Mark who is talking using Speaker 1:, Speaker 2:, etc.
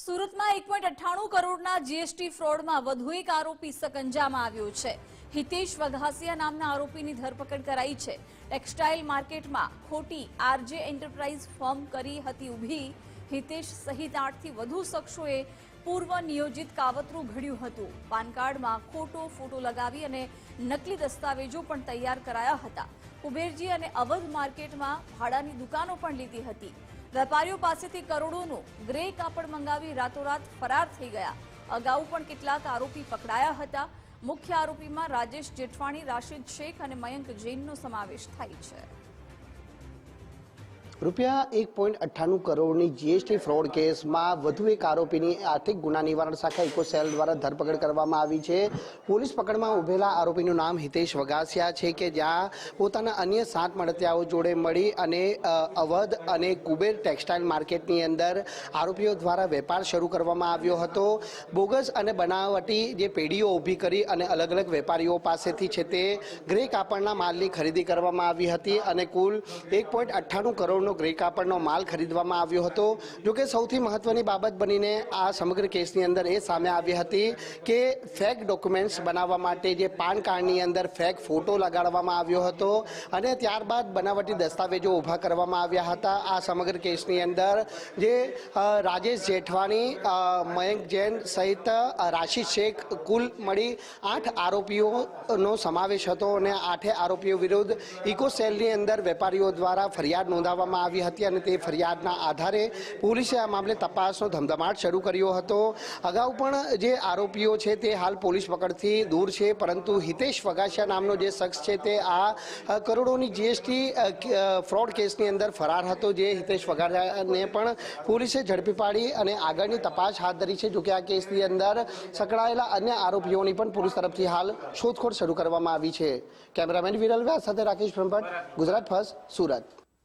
Speaker 1: સુરતમાં 1.98 કરોડના જીએસટી ફ્રોડમાં વધુ એક આરોપી સકંજામાં આવ્યો છે। હિતેશ વઘાસિયા નામના આરોપીની ધરપકડ કરાઈ છે। ટેક્સટાઇલ માર્કેટમાં ખોટી આરજે એન્ટરપ્રાઇઝ ફર્મ કરી હતી ઊભી। હિતેશ સહિત 8 થી વધુ શખ્સોએ પૂર્વ નિયોજિત કાવતરું ઘડ્યું હતું। પાન કાર્ડમાં ખોટો ફોટો લગાવી અને નકલી દસ્તાવેજો પણ તૈયાર કરાયા હતા। કુબેરજી અને અવધ માર્કેટમાં ભાડાની દુકાનો પણ લીધી હતી। વેપારીઓ પાસેથી કરોડોનું ગ્રે કાપડ મંગાવી રાતોરાત ફરાર થઈ ગયા। અગાઉ પણ કેટલાક આરોપી પકડાયા હતા। મુખ્ય આરોપીમાં રાજેશ જેઠવાણી, રાશિદ શેખ અને મયંક જૈનનો સમાવેશ થાય છે।
Speaker 2: રૂપિયા 1.98 કરોડની જીએસટી ફ્રોડ કેસમાં વધુ એક આરોપીની આર્થિક ગુના નિવારણ શાખા ઇકોસેલ દ્વારા ધરપકડ કરવામાં આવી છે। પોલીસ પકડમાં ઉભેલા આરોપીનું નામ હિતેશ વઘાસિયા છે કે જ્યાં પોતાના અન્ય 7 મળતિયાઓ જોડે મળી અને અવધ અને કુબેર ટેક્સટાઇલ માર્કેટની અંદર આરોપીઓ દ્વારા વેપાર શરૂ કરવામાં આવ્યો હતો। બોગસ અને બનાવટી જે પેઢીઓ ઊભી કરી અને અલગ અલગ વેપારીઓ પાસેથી છે તે ગ્રે કાપડના માલની ખરીદી કરવામાં આવી હતી અને કુલ 1.98 કરોડ ગ્રે કાપડનો માલ ખરીદવામાં આવ્યો હતો। જોકે સૌથી મહત્વની બાબત બનીને આ સમગ્ર કેસની અંદર એ સામે આવી હતી કે ફેક ડોક્યુમેન્ટ્સ બનાવવા માટે જે પાન કાર્ડની અંદર ફેક ફોટો લગાડવામાં આવ્યો હતો અને ત્યારબાદ બનાવટી દસ્તાવેજો ઊભા કરવામાં આવ્યા હતા। આ સમગ્ર કેસની અંદર જે રાજેશ જેઠવાણી, મયંક જૈન સહિત રાશિદ શેખ કુલ મળી 8 આરોપીઓનો સમાવેશ હતો અને 8 આરોપીઓ વિરુદ્ધ ઇકોસેલની અંદર વેપારીઓ દ્વારા ફરિયાદ નોંધાવવામાં આવી હતી અને તે ફરિયાદના આધારે પોલીસે આ મામલે તપાસનો ધમધમાટ શરૂ કર્યો હતો। અગાઉ પણ જે આરોપીઓ છે તે હાલ પોલીસ પકડથી દૂર છે, પરંતુ હિતેશ વઘાસિયા નામનો જે શખ્સ છે તે આ કરોડોની જીએસટી ફ્રોડ કેસની અંદર ફરાર હતો। જે હિતેશ વઘાસિયાને પણ પોલીસે ઝડપી પાડી અને આગળની તપાસ હાથ ધરી છે। જોકે આ કેસની અંદર સંકળાયેલા અન્ય આરોપીઓની પણ પોલીસ તરફથી હાલ શોધખોળ શરૂ કરવામાં આવી છે। કેમેરામેન વિરલ વ્યાસ સાથે રાકેશ બ્રહ્મભટ્ટ, ગુજરાત ફર્સ્ટ, સુરત।